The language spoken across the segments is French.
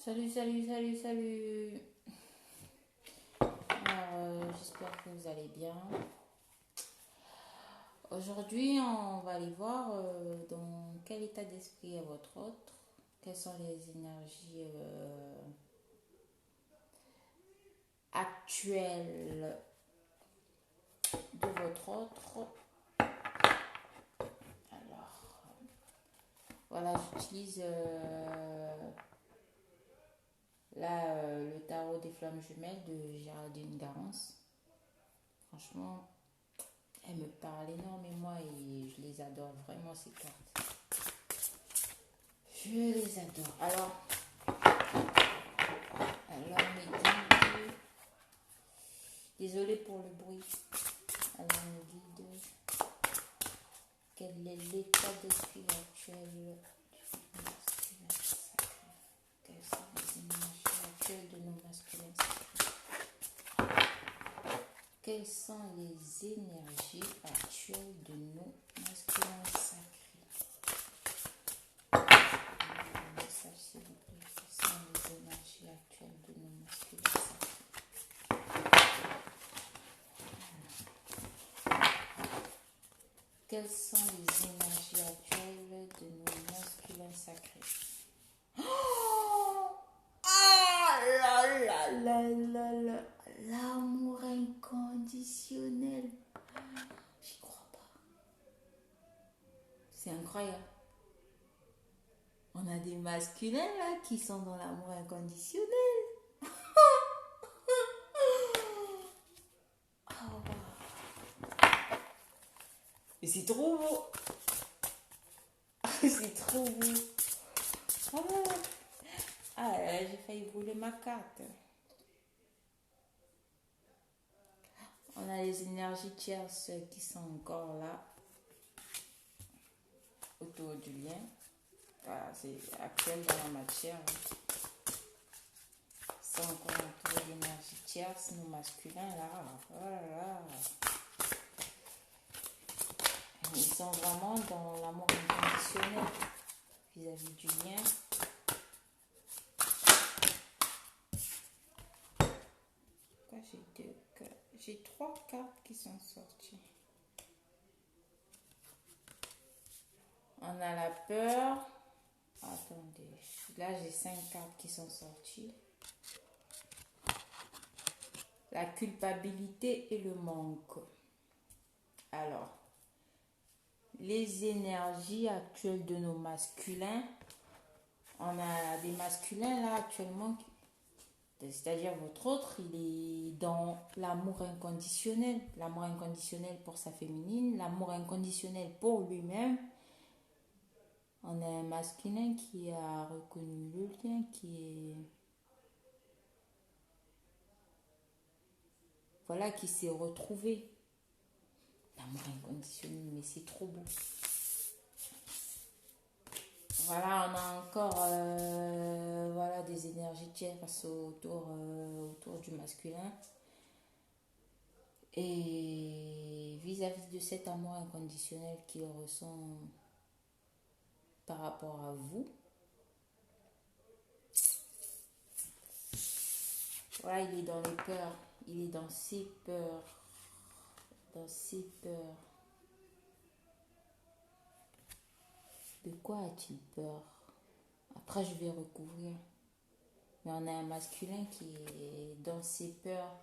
Salut, salut, salut, salut. J'espère que vous allez bien. Aujourd'hui, on va aller voir dans quel état d'esprit est votre autre, quelles sont les énergies actuelles de votre autre. Alors, voilà, j'utilise le tarot des flammes jumelles de Géraldine Garance. Franchement, elle me parle énormément et je les adore vraiment ces cartes. Je les adore. Alors mes guides, désolée pour le bruit. Alors mes guides, quel est l'état d'esprit actuel du masculin sacré? Quelles sont les énergies actuelles de nos masculins sacrés? Quelles sont les énergies actuelles de nos masculins sacrés? Message s'il vous plaît. Quelles sont les énergies actuelles de nos masculins sacrés? Quelles sont les énergies actuelles de nos masculins sacrés? Oh ah là là là là là. L'amour inconditionnel. J'y crois pas. C'est incroyable. On a des masculins là qui sont dans l'amour inconditionnel. Oh. Et c'est trop beau. C'est trop beau. Oh. Ah, j'ai failli brûler ma carte. On a les énergies tierces qui sont encore là, autour du lien. Voilà, c'est actuel dans la matière. C'est encore entouré d'énergie tierce, nos masculins là. Voilà. Ils sont vraiment dans l'amour inconditionnel vis-à-vis du lien. J'ai 3 cartes qui sont sorties. On a la peur. Attendez. Là, j'ai 5 cartes qui sont sorties. La culpabilité et le manque. Alors, les énergies actuelles de nos masculins. On a des masculins là actuellement, c'est-à-dire votre autre, il est dans l'amour inconditionnel. L'amour inconditionnel pour sa féminine, l'amour inconditionnel pour lui-même. On a un masculin qui a reconnu le lien, qui s'est retrouvé. L'amour inconditionnel, mais c'est trop beau. Voilà, on a encore des énergies tierces autour du masculin. Et vis-à-vis de cet amour inconditionnel qu'il ressent par rapport à vous. Voilà, il est dans les peurs. Il est dans ses peurs. Dans ses peurs. De quoi a-t-il peur? Après, je vais recouvrir. Mais on a un masculin qui est dans ses peurs.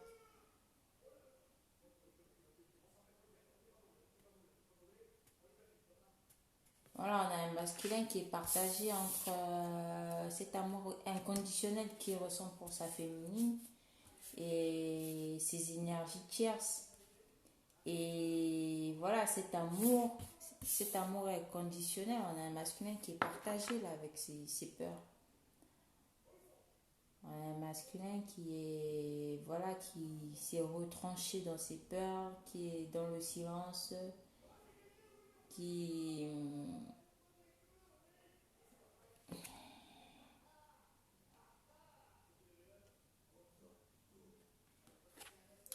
Voilà, on a un masculin qui est partagé entre cet amour inconditionnel qu'il ressent pour sa féminine et ses énergies tierces. Et voilà, cet amour inconditionnel, on a un masculin qui est partagé là avec ses peurs. On a un masculin qui s'est retranché dans ses peurs, qui est dans le silence, qui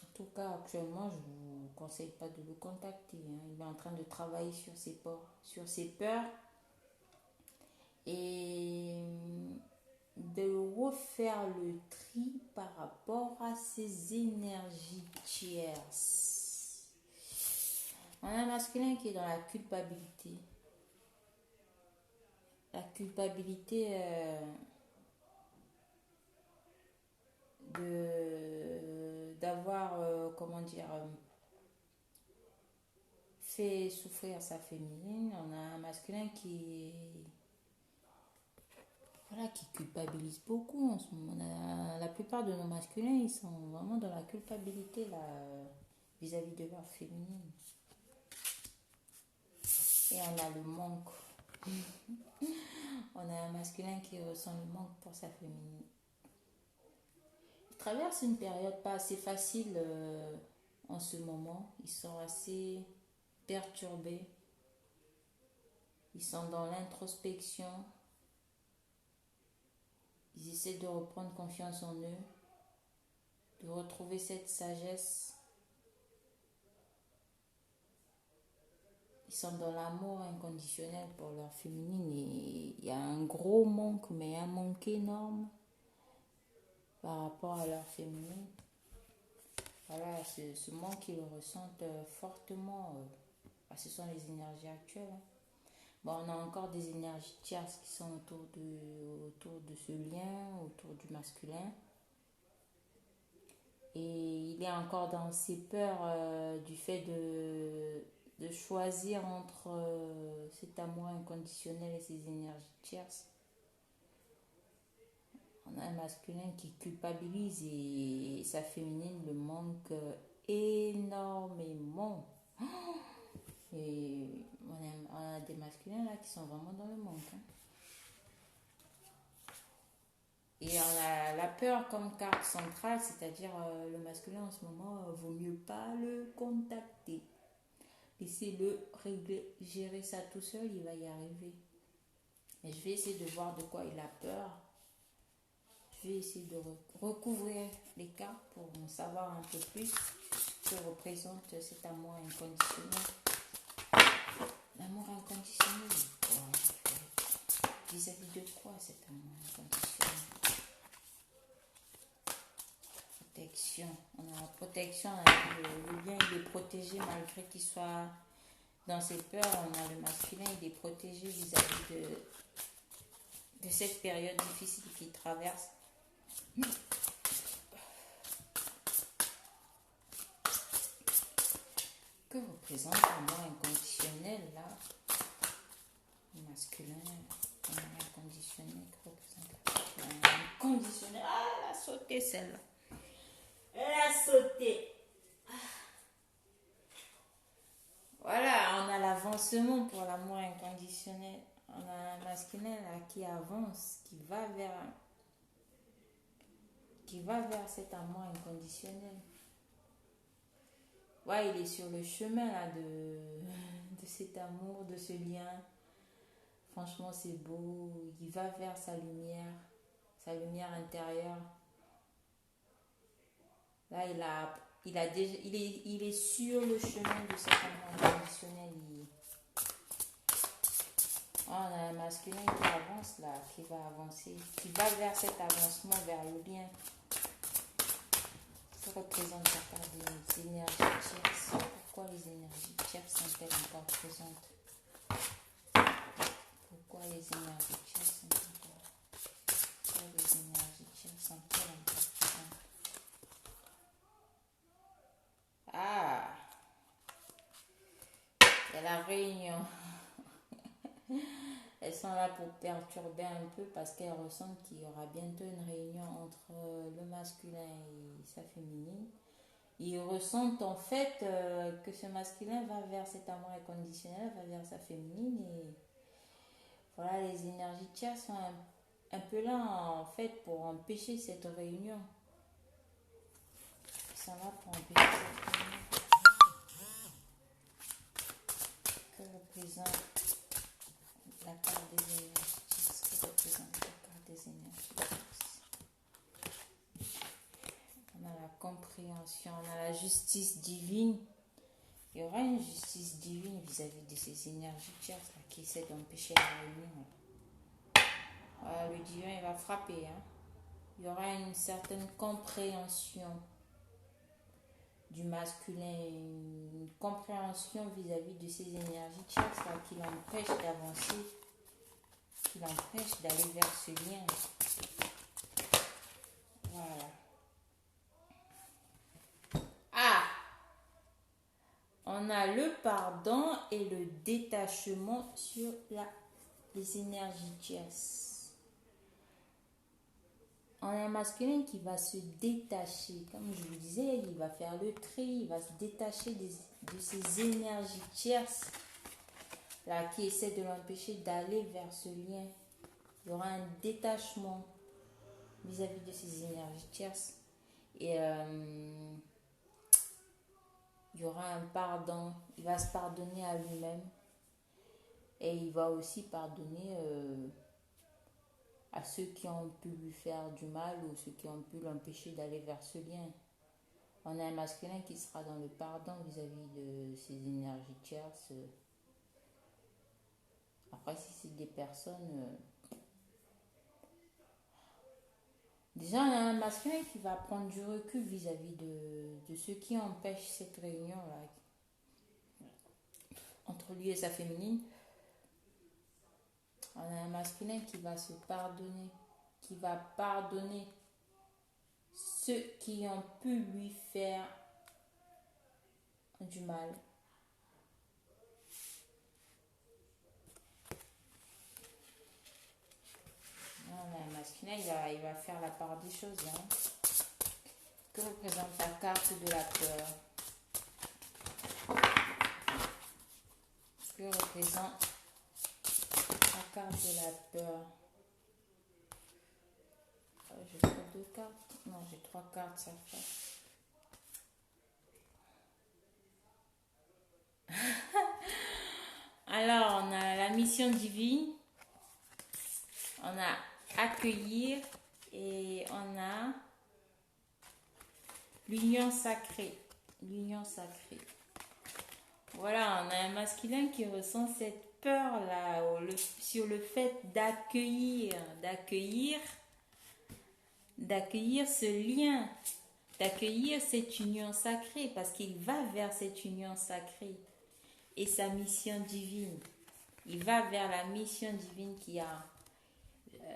en tout cas actuellement je vous conseille pas de le contacter, hein. Il est en train de travailler sur ses peurs et de refaire le tri par rapport à ces énergies tierces. On a un masculin qui est dans la culpabilité. La culpabilité d'avoir, fait souffrir sa féminine. On a un masculin qui culpabilise beaucoup en ce moment. La plupart de nos masculins, ils sont vraiment dans la culpabilité là, vis-à-vis de leur féminine. Et on a le manque. On a un masculin qui ressent le manque pour sa féminine. Ils traversent une période pas assez facile en ce moment. Ils sont assez perturbés. Ils sont dans l'introspection. Ils essaient de reprendre confiance en eux, de retrouver cette sagesse. Ils sont dans l'amour inconditionnel pour leur féminine et il y a un gros manque, mais un manque énorme par rapport à leur féminine. Voilà, ce manque, ils le ressentent fortement. Ce sont les énergies actuelles. Bon, on a encore des énergies tierces qui sont autour de ce lien, autour du masculin. Et il est encore dans ses peurs du fait de choisir entre cet amour inconditionnel et ces énergies tierces. On a un masculin qui culpabilise et sa féminine le manque énormément. Et on a des masculins là qui sont vraiment dans le manque. Et on a la peur comme carte centrale, c'est-à-dire le masculin en ce moment, vaut mieux pas le contacter. Laissez-le régler, gérer ça tout seul, il va y arriver. Mais je vais essayer de voir de quoi il a peur. Je vais essayer de recouvrir les cartes pour en savoir un peu plus ce que représente cet amour inconditionnel. L'amour inconditionnel, vis-à-vis de quoi cet amour inconditionnel? Protection. On a la protection, le bien il est protégé malgré qu'il soit dans ses peurs. On a le masculin, il est protégé vis-à-vis de cette période difficile qu'il traverse. Que représente l'amour inconditionnel là? Le masculin, l'amour inconditionnel, que représente l'amour inconditionnel? Ah, elle a sauté celle-là. Elle a sauté. Voilà, on a l'avancement pour l'amour inconditionnel. On a un masculin là qui avance, qui va vers cet amour inconditionnel. Ouais, il est sur le chemin là de cet amour, de ce lien. Franchement, c'est beau. Il va vers sa lumière intérieure. Là, il est sur le chemin de cet amour inconditionnel. On a un masculin qui avance là, qui va avancer, qui va vers cet avancement, vers le lien. Ça représente la part des énergies tierces. Pourquoi les énergies tierces sont-elles encore présentes? Pourquoi les énergies tierces sont-elles encore présentes? Ah, il y a la réunion. Elles sont là pour perturber un peu parce qu'elles ressentent qu'il y aura bientôt une réunion entre le masculin et sa féminine. Ils ressentent en fait que ce masculin va vers cet amour inconditionnel, va vers sa féminine et voilà, les énergies tierces sont un peu là en fait pour empêcher cette réunion. Ils sont là pour empêcher cette réunion. Que représente la carte des énergies? Qu'est-ce que représente la carte des énergies? On a la compréhension, on a la justice divine. Il y aura une justice divine vis-à-vis de ces énergies tierces là, qui essaient d'empêcher la réunion. Voilà, le divin il va frapper. Hein. il y aura une certaine compréhension du masculin, une compréhension vis-à-vis de ces énergies tierces là qui l'empêchent d'avancer, qui l'empêchent d'aller vers ce lien. Voilà. Ah! On a le pardon et le détachement sur les énergies tierces. On a un masculin qui va se détacher. Comme je vous disais, il va faire le tri, il va se détacher de ces énergies tierces là, qui essaient de l'empêcher d'aller vers ce lien. Il y aura un détachement vis-à-vis de ces énergies tierces. Et il y aura un pardon. Il va se pardonner à lui-même. Et il va aussi pardonner à ceux qui ont pu lui faire du mal ou ceux qui ont pu l'empêcher d'aller vers ce lien. On a un masculin qui sera dans le pardon vis-à-vis de ces énergies tierces. Après, si c'est des personnes... Déjà, on a un masculin qui va prendre du recul vis-à-vis de ceux qui empêchent cette réunion-là entre lui et sa féminine. On a un masculin qui va se pardonner, qui va pardonner ceux qui ont pu lui faire du mal. On a un masculin, il va faire la part des choses. Hein. Que représente la carte de la peur? Que représente la carte de la peur? J'ai pas deux cartes. Non, j'ai trois cartes, ça fait. Alors, on a la mission divine, on a accueillir et on a l'union sacrée. L'union sacrée. Voilà, on a un masculin qui ressent cette peur-là sur le fait d'accueillir ce lien, d'accueillir cette union sacrée, parce qu'il va vers cette union sacrée et sa mission divine. Il va vers la mission divine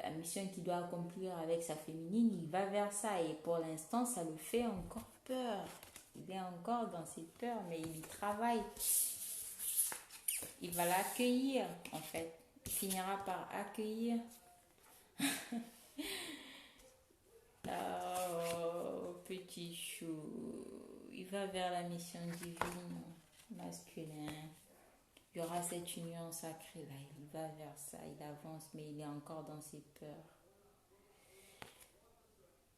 la mission qu'il doit accomplir avec sa féminine, il va vers ça et pour l'instant, ça le fait encore peur. Il est encore dans ses peurs, mais il y travaille. Il va l'accueillir, en fait. Il finira par accueillir. Oh, petit chou. Il va vers la mission divine, masculin. Il y aura cette union sacrée là. Il va vers ça, il avance, mais il est encore dans ses peurs.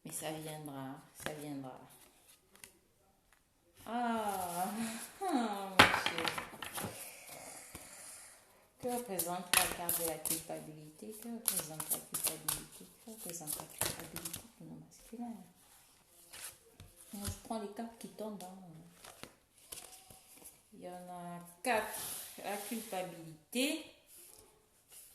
Mais ça viendra, ça viendra. Ah, monsieur. Que représente la carte de la culpabilité? Que représente la culpabilité? Que représente la culpabilité pour nos masculins? Je prends les cartes qui tombent. Hein. Il y en a 4. La culpabilité.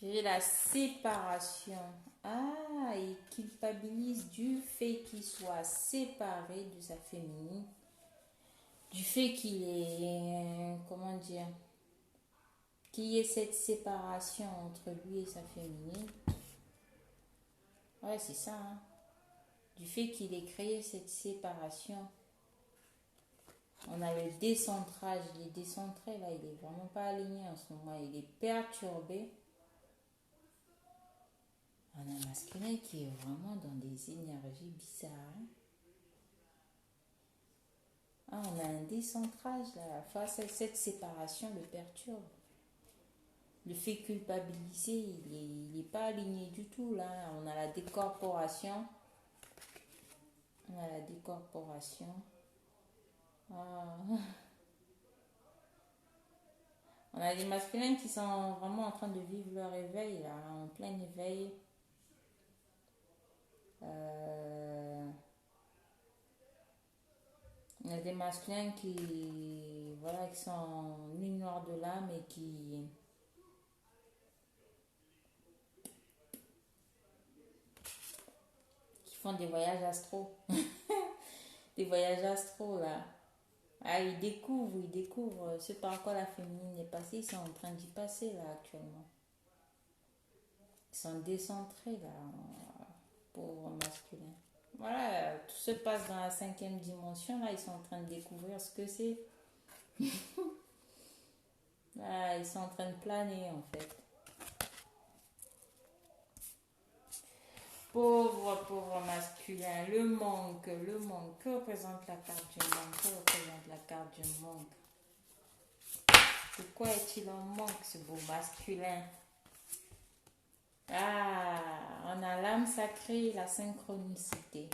J'ai la séparation. Ah, il culpabilise du fait qu'il soit séparé de sa féminine. Du fait qu'il est, comment dire, qu'il y ait cette séparation entre lui et sa féminine. Ouais, c'est ça. Hein. Du fait qu'il ait créé cette séparation. On a le décentrage. Il est décentré là. Il est vraiment pas aligné en ce moment. Il est perturbé. On a un masculin qui est vraiment dans des énergies bizarres. Hein. Ah, on a un décentrage là. Face à cette séparation le perturbe. Le fait culpabiliser, il est pas aligné du tout là. On a la décorporation. On a la décorporation. Ah. On a des masculins qui sont vraiment en train de vivre leur éveil là, en plein éveil. Il y a des masculins qui sont en nuit noire de l'âme et qui font des voyages astro. Des voyages astro, là. Ah, ils découvrent ce par quoi la féminine est passée. Ils sont en train d'y passer, là, actuellement. Ils sont décentrés, là, pauvres masculins. Voilà, tout se passe dans la 5e dimension, là. Ils sont en train de découvrir ce que c'est. Voilà, ils sont en train de planer, en fait. Pauvre masculin, le manque. Que représente la carte du manque? Que représente la carte du manque? Pourquoi est-il en manque, ce beau masculin? Ah, on a l'âme sacrée, la synchronicité.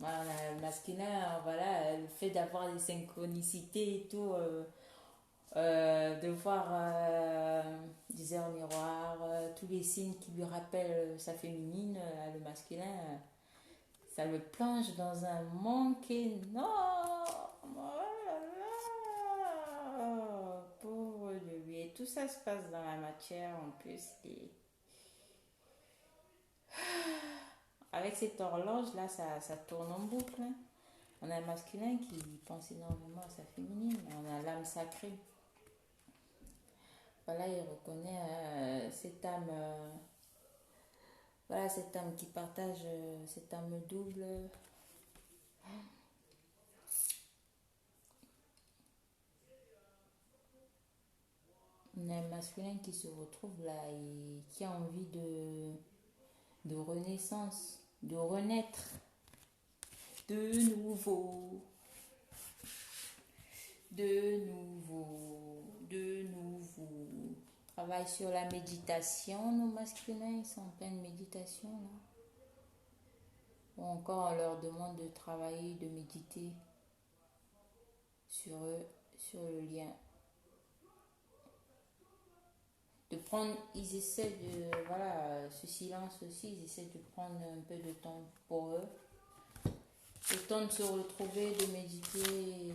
Voilà, le masculin, voilà, le fait d'avoir des synchronicités et tout, de voir des heures miroirs, tous les signes qui lui rappellent sa féminine, le masculin, ça le plonge dans un manque énorme. Oh là là, pauvre de lui. Et tout ça se passe dans la matière en plus. Avec cette horloge là, ça tourne en boucle. Hein. On a un masculin qui pense énormément à sa féminine, mais on a l'âme sacrée. Voilà, il reconnaît cette âme, voilà, cette âme qui partage, cette âme double. On a un masculin qui se retrouve là et qui a envie de renaissance, de renaître de nouveau, de nouveau, de nouveau. Travaille sur la méditation, nos masculins, ils sont en pleine méditation là. Ou encore on leur demande de travailler, de méditer sur eux, sur le lien. De prendre, ils essaient de, voilà, ce silence aussi, ils essaient de prendre un peu de temps pour eux. Le temps de se retrouver, de méditer,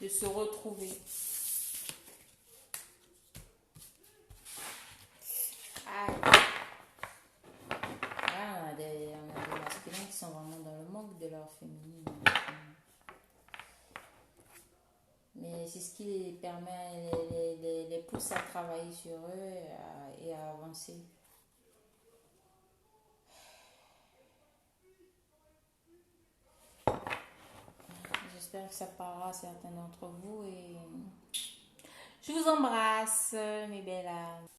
de se retrouver. Aïe. Là, on a des masculins qui sont vraiment dans le manque de leur féminine. Mais c'est ce qui les permet, les pousse à travailler sur eux et à avancer. J'espère que ça parlera à certains d'entre vous et je vous embrasse, mes belles âmes.